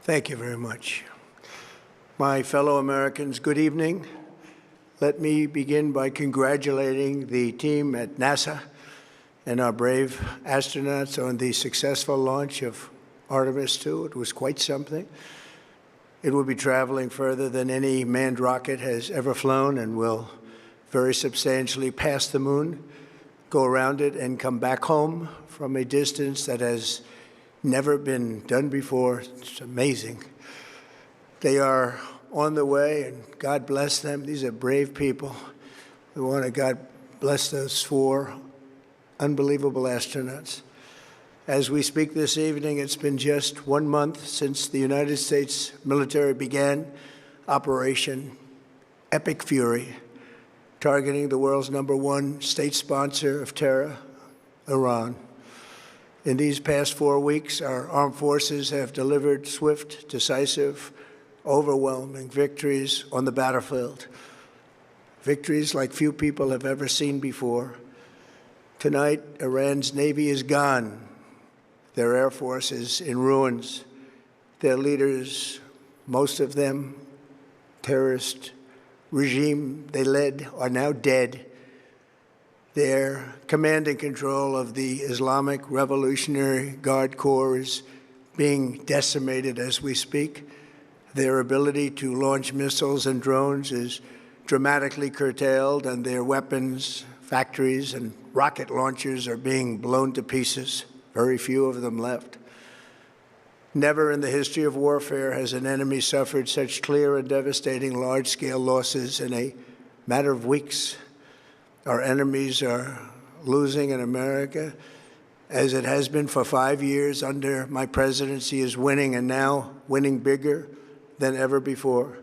Thank you very much. My fellow Americans, good evening. Let me begin by congratulating the team at NASA and our brave astronauts on the successful launch of Artemis 2. It was quite something. It will be traveling further than any manned rocket has ever flown and will very substantially pass the moon, go around it, and come back home from a distance that has never been done before. It's amazing. They are on the way, and God bless them. These are brave people. We want to God bless those 4 unbelievable astronauts. As we speak this evening, it's been just 1 month since the United States military began Operation Epic Fury, targeting the world's #1 state sponsor of terror, Iran. In these past 4 weeks, our armed forces have delivered swift, decisive, overwhelming victories on the battlefield, victories like few people have ever seen before. Tonight, Iran's Navy is gone. Their Air Force is in ruins. Their leaders, most of them terrorist regime they led, are now dead. Their command and control of the Islamic Revolutionary Guard Corps is being decimated as we speak. Their ability to launch missiles and drones is dramatically curtailed, and their weapons, factories, and rocket launchers are being blown to pieces. Very few of them left. Never in the history of warfare has an enemy suffered such clear and devastating large-scale losses in a matter of weeks. Our enemies are losing in America, as it has been for 5 years under my presidency, is winning, and now winning bigger than ever before.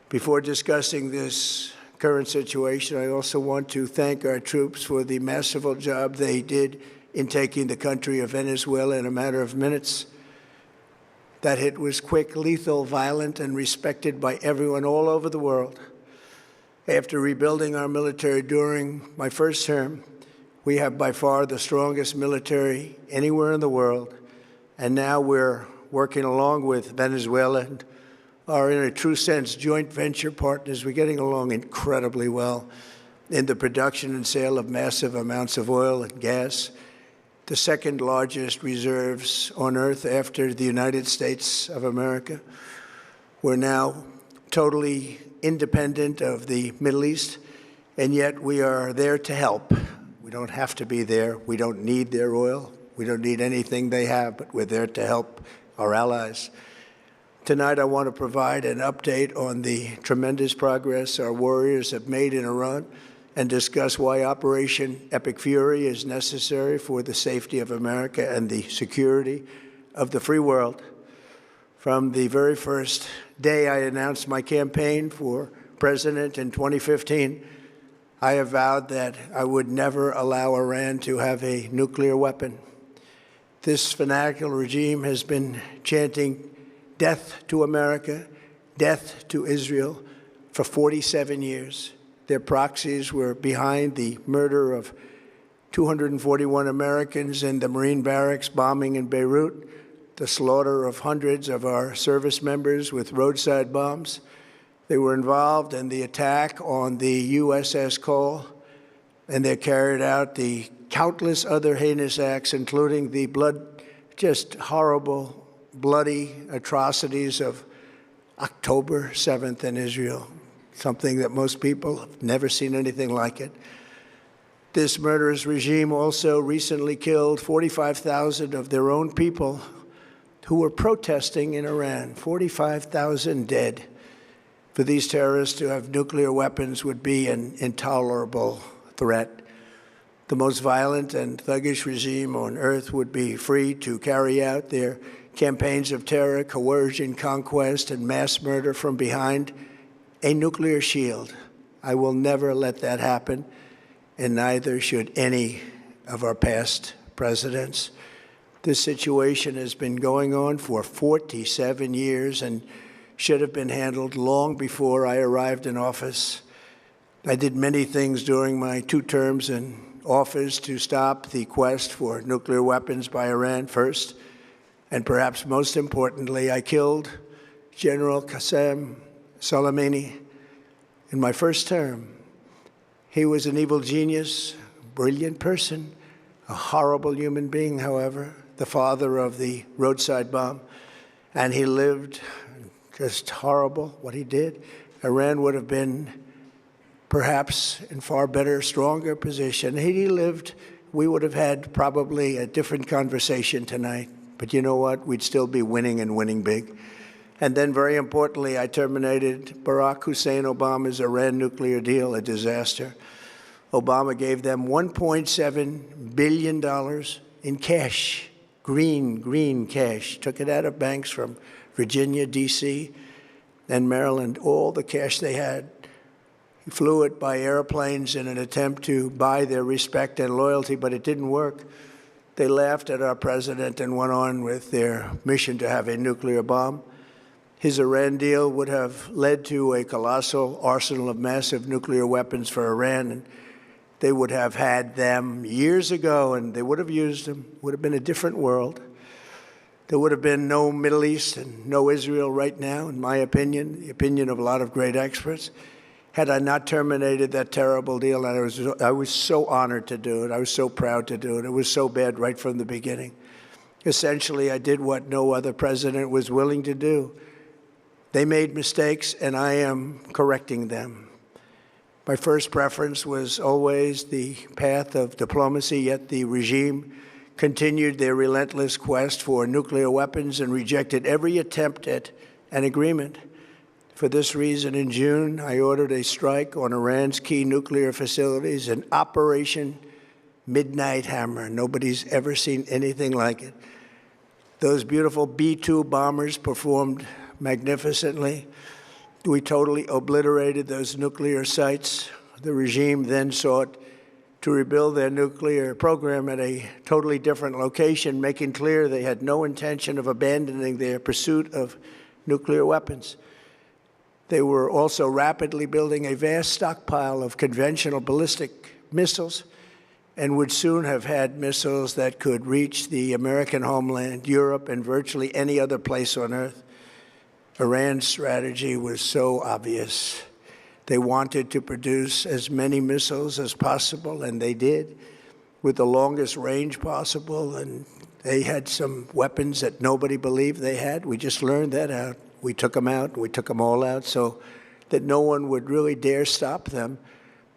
Before discussing this current situation, I also want to thank our troops for the masterful job they did in taking the country of Venezuela in a matter of minutes. That hit was quick, lethal, violent, and respected by everyone all over the world. After rebuilding our military during my first term, we have by far the strongest military anywhere in the world. And now we're working along with Venezuela and are, in a true sense, joint venture partners. We're getting along incredibly well in the production and sale of massive amounts of oil and gas, the second largest reserves on Earth after the United States of America. We're now totally independent of the Middle East, and yet we are there to help. We don't have to be there. We don't need their oil. We don't need anything they have, but we're there to help our allies. Tonight, I want to provide an update on the tremendous progress our warriors have made in Iran and discuss why Operation Epic Fury is necessary for the safety of America and the security of the free world. From the very first day I announced my campaign for president in 2015, I have vowed that I would never allow Iran to have a nuclear weapon. This fanatical regime has been chanting death to America, death to Israel for 47 years. Their proxies were behind the murder of 241 Americans in the Marine barracks bombing in Beirut, the slaughter of hundreds of our service members with roadside bombs. They were involved in the attack on the USS Cole, and they carried out the countless other heinous acts, including the just horrible, bloody atrocities of October 7th in Israel, something that most people have never seen anything like it. This murderous regime also recently killed 45,000 of their own people who were protesting in Iran. 45,000 dead. For these terrorists to have nuclear weapons would be an intolerable threat. The most violent and thuggish regime on earth would be free to carry out their campaigns of terror, coercion, conquest, and mass murder from behind a nuclear shield. I will never let that happen, and neither should any of our past presidents. This situation has been going on for 47 years and should have been handled long before I arrived in office. I did many things during my 2 terms in office to stop the quest for nuclear weapons by Iran. First, And perhaps most importantly, I killed General Qasem Soleimani in my first term. He was an evil genius, brilliant person, a horrible human being, however, the father of the roadside bomb. And he lived just horrible what he did. Iran would have been perhaps in far better, stronger position. Had he lived, we would have had probably a different conversation tonight. But you know what? We'd still be winning and winning big. And then, very importantly, I terminated Barack Hussein Obama's Iran nuclear deal, a disaster. Obama gave them $1.7 billion in cash, green cash. Took it out of banks from Virginia, D.C., and Maryland, all the cash they had. He flew it by airplanes in an attempt to buy their respect and loyalty, but it didn't work. They laughed at our president and went on with their mission to have a nuclear bomb. His Iran deal would have led to a colossal arsenal of massive nuclear weapons for Iran, and they would have had them years ago, and they would have used them. It would have been a different world. There would have been no Middle East and no Israel right now, in my opinion, the opinion of a lot of great experts, had I not terminated that terrible deal. And I was so honored to do it. I was so proud to do it. It was so bad right from the beginning. Essentially, I did what no other president was willing to do. They made mistakes, and I am correcting them. My first preference was always the path of diplomacy, yet the regime continued their relentless quest for nuclear weapons and rejected every attempt at an agreement. For this reason, in June, I ordered a strike on Iran's key nuclear facilities, an Operation Midnight Hammer. Nobody's ever seen anything like it. Those beautiful B-2 bombers performed magnificently. We totally obliterated those nuclear sites. The regime then sought to rebuild their nuclear program at a totally different location, making clear they had no intention of abandoning their pursuit of nuclear weapons. They were also rapidly building a vast stockpile of conventional ballistic missiles and would soon have had missiles that could reach the American homeland, Europe, and virtually any other place on Earth. Iran's strategy was so obvious. They wanted to produce as many missiles as possible, and they did, with the longest range possible. And they had some weapons that nobody believed they had. We just learned that out. We took them out. We took them all out so that no one would really dare stop them.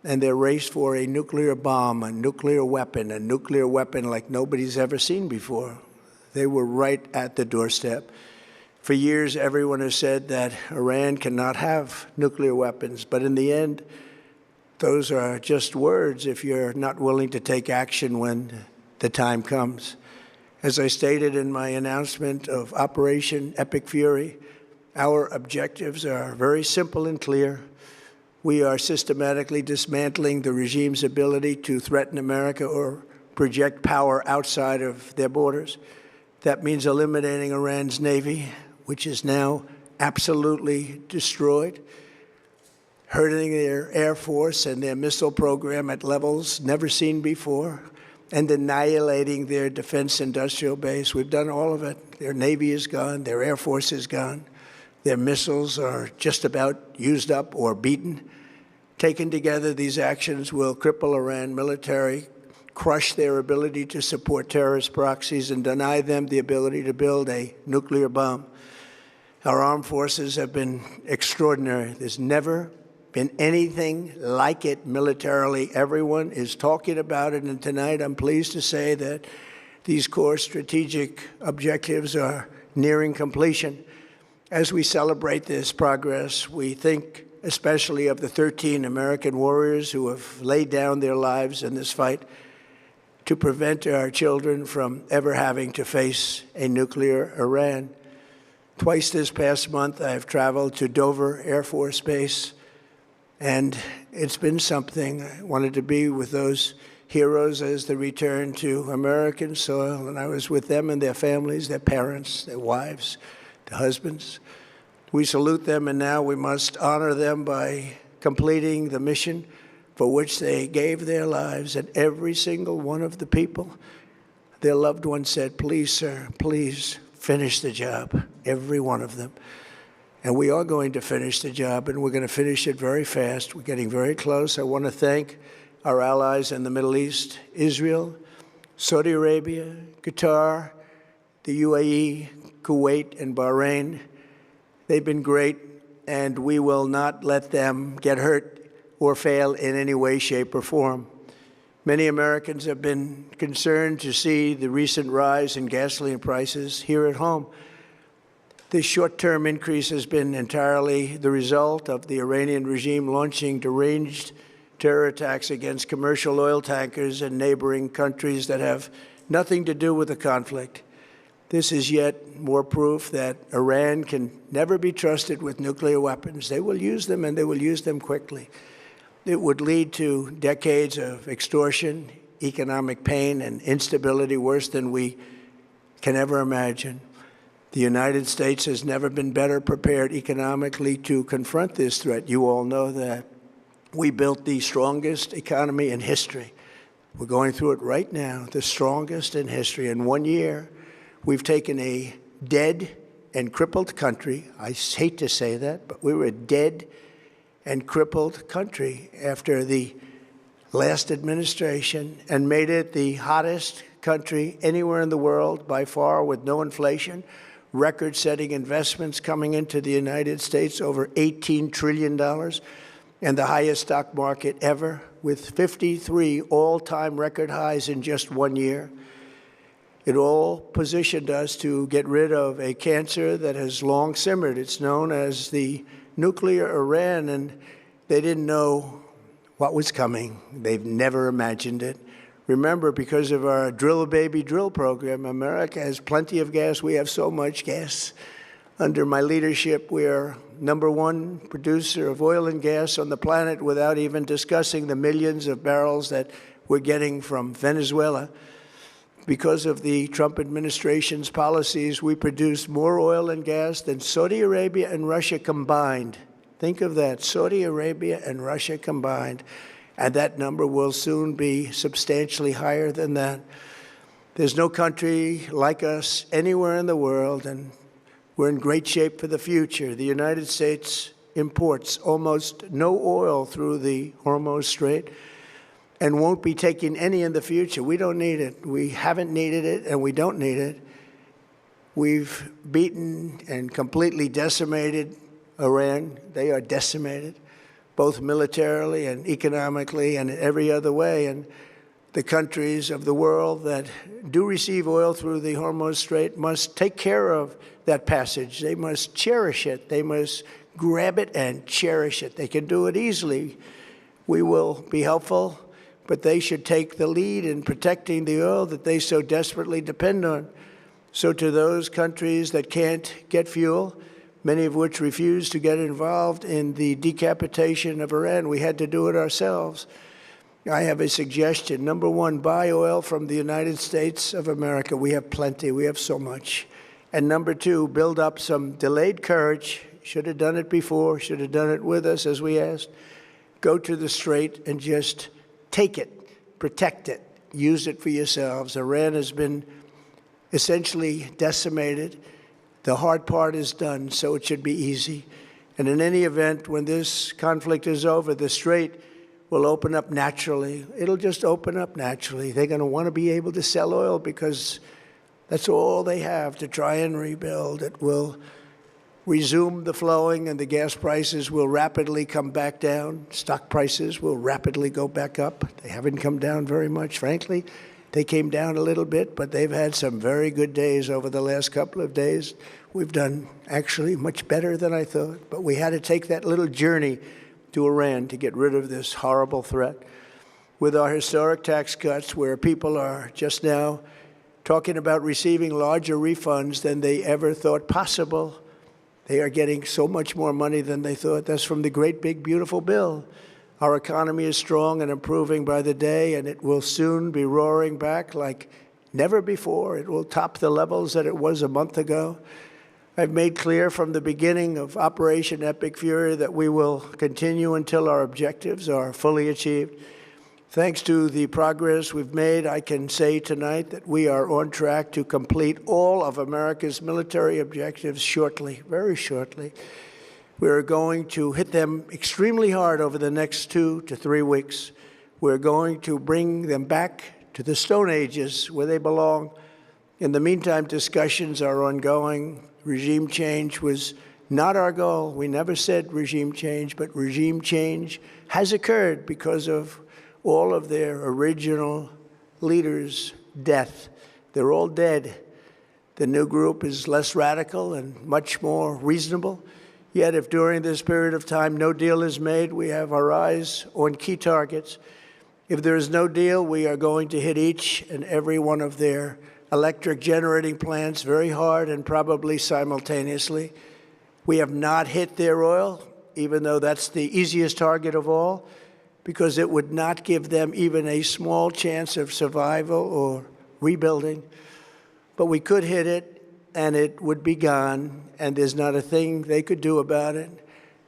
And their race for a nuclear bomb, a nuclear weapon like nobody's ever seen before. They were right at the doorstep. For years, everyone has said that Iran cannot have nuclear weapons, but in the end, those are just words if you're not willing to take action when the time comes. As I stated in my announcement of Operation Epic Fury, our objectives are very simple and clear. We are systematically dismantling the regime's ability to threaten America or project power outside of their borders. That means eliminating Iran's Navy, which is now absolutely destroyed, hurting their Air Force and their missile program at levels never seen before, and annihilating their defense industrial base. We've done all of it. Their Navy is gone. Their Air Force is gone. Their missiles are just about used up or beaten. Taken together, these actions will cripple Iran military, crush their ability to support terrorist proxies, and deny them the ability to build a nuclear bomb. Our armed forces have been extraordinary. There's never been anything like it militarily. Everyone is talking about it, and tonight I'm pleased to say that these core strategic objectives are nearing completion. As we celebrate this progress, we think especially of the 13 American warriors who have laid down their lives in this fight to prevent our children from ever having to face a nuclear Iran. Twice this past month, I have traveled to Dover Air Force Base, and it's been something. I wanted to be with those heroes as they return to American soil, and I was with them and their families, their parents, their wives, their husbands. We salute them, and now we must honor them by completing the mission for which they gave their lives. And every single one of the people, their loved ones said, "Please, sir, please, finish the job, every one of them. And we are going to finish the job, and we're going to finish it very fast. We're getting very close. I want to thank our allies in the Middle East, Israel, Saudi Arabia, Qatar, the UAE, Kuwait, and Bahrain. They've been great, and we will not let them get hurt or fail in any way, shape, or form. Many Americans have been concerned to see the recent rise in gasoline prices here at home. This short-term increase has been entirely the result of the Iranian regime launching deranged terror attacks against commercial oil tankers in neighboring countries that have nothing to do with the conflict. This is yet more proof that Iran can never be trusted with nuclear weapons. They will use them, and they will use them quickly. It would lead to decades of extortion, economic pain, and instability worse than we can ever imagine. The United States has never been better prepared economically to confront this threat. You all know that. We built the strongest economy in history. We're going through it right now, the strongest in history. In 1 year, we've taken a dead and crippled country. I hate to say that, but we were a dead and crippled country after the last administration and made it the hottest country anywhere in the world by far, with no inflation, record-setting investments coming into the United States, over $18 trillion, and the highest stock market ever, with 53 all-time record highs in just 1 year. It all positioned us to get rid of a cancer that has long simmered. It's known as the nuclear Iran, and they didn't know what was coming. They've never imagined it. Remember, because of our drill baby drill program, America has plenty of gas. We have so much gas. Under my leadership, we are #1 producer of oil and gas on the planet, without even discussing the millions of barrels that we're getting from Venezuela. Because of the Trump administration's policies, we produce more oil and gas than Saudi Arabia and Russia combined. Think of that, Saudi Arabia and Russia combined. And that number will soon be substantially higher than that. There's no country like us anywhere in the world, and we're in great shape for the future. The United States imports almost no oil through the Hormuz Strait and won't be taking any in the future. We don't need it. We haven't needed it, and we don't need it. We've beaten and completely decimated Iran. They are decimated, both militarily and economically and in every other way. And the countries of the world that do receive oil through the Hormuz Strait must take care of that passage. They must cherish it. They must grab it and cherish it. They can do it easily. We will be helpful, but they should take the lead in protecting the oil that they so desperately depend on. So to those countries that can't get fuel, many of which refuse to get involved in the decapitation of Iran, we had to do it ourselves. I have a suggestion. #1, buy oil from the United States of America. We have plenty. We have so much. And #2, build up some delayed courage. Should have done it before. Should have done it with us, as we asked. Go to the Strait and just take it, protect it, use it for yourselves. Iran has been essentially decimated. The hard part is done, so it should be easy. And in any event, when this conflict is over, the Strait will open up naturally. It'll just open up naturally. They're going to want to be able to sell oil because that's all they have to try and rebuild. It will resume the flowing, and the gas prices will rapidly come back down. Stock prices will rapidly go back up. They haven't come down very much, frankly. They came down a little bit, but they've had some very good days over the last couple of days. We've done actually much better than I thought, but we had to take that little journey to Iran to get rid of this horrible threat. With our historic tax cuts, where people are just now talking about receiving larger refunds than they ever thought possible, they are getting so much more money than they thought. That's from the great, big, beautiful bill. Our economy is strong and improving by the day, and it will soon be roaring back like never before. It will top the levels that it was a month ago. I've made clear from the beginning of Operation Epic Fury that we will continue until our objectives are fully achieved. Thanks to the progress we've made, I can say tonight that we are on track to complete all of America's military objectives shortly, very shortly. We're going to hit them extremely hard over the next 2 to 3 weeks. We're going to bring them back to the Stone Ages where they belong. In the meantime, discussions are ongoing. Regime change was not our goal. We never said regime change, but regime change has occurred because of all of their original leaders' death. They're all dead. The new group is less radical and much more reasonable. Yet if during this period of time no deal is made, we have our eyes on key targets. If there is no deal, we are going to hit each and every one of their electric generating plants very hard and probably simultaneously. We have not hit their oil, even though that's the easiest target of all, because it would not give them even a small chance of survival or rebuilding. But we could hit it, and it would be gone, and there's not a thing they could do about it.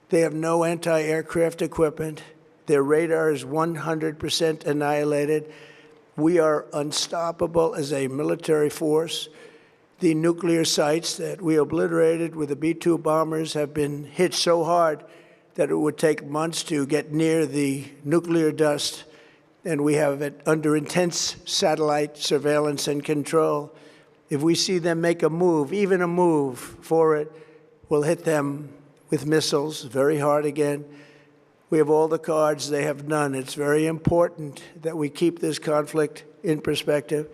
They have no anti-aircraft equipment. Their radar is 100% annihilated. We are unstoppable as a military force. The nuclear sites that we obliterated with the B-2 bombers have been hit so hard that it would take months to get near the nuclear dust, and we have it under intense satellite surveillance and control. If we see them make a move, even a move for it, we'll hit them with missiles very hard again. We have all the cards, they have none. It's very important that we keep this conflict in perspective.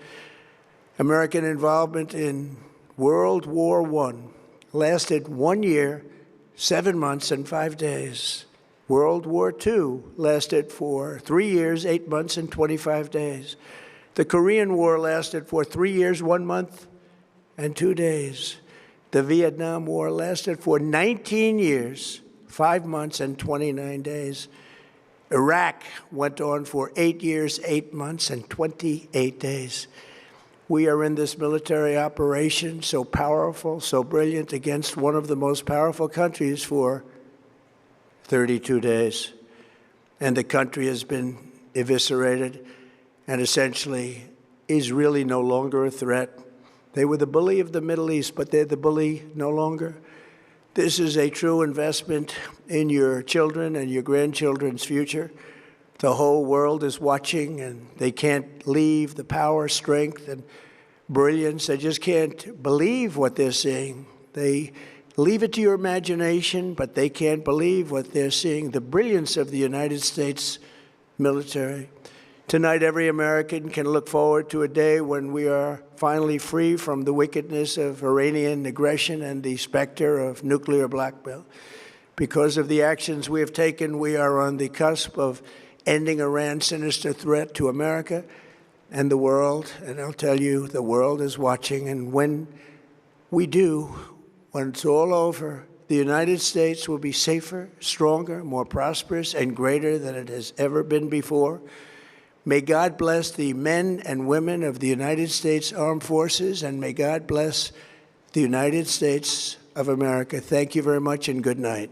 American involvement in World War I lasted 1 year, 7 months, and 5 days. World War II lasted for 3 years, 8 months, and 25 days. The Korean War lasted for 3 years, 1 month, and 2 days. The Vietnam War lasted for 19 years, 5 months, and 29 days. Iraq went on for 8 years, 8 months, and 28 days. We are in this military operation so powerful, so brilliant, against one of the most powerful countries for 32 days. And the country has been eviscerated and essentially is really no longer a threat. They were the bully of the Middle East, but they're the bully no longer. This is a true investment in your children and your grandchildren's future. The whole world is watching, and they can't leave the power, strength, and brilliance. They just can't believe what they're seeing. They leave it to your imagination, but they can't believe what they're seeing, the brilliance of the United States military. Tonight, every American can look forward to a day when we are finally free from the wickedness of Iranian aggression and the specter of nuclear blackmail. Because of the actions we have taken, we are on the cusp of ending Iran's sinister threat to America and the world. And I'll tell you, the world is watching. And when we do, when it's all over, the United States will be safer, stronger, more prosperous, and greater than it has ever been before. May God bless the men and women of the United States Armed Forces, and may God bless the United States of America. Thank you very much, and good night.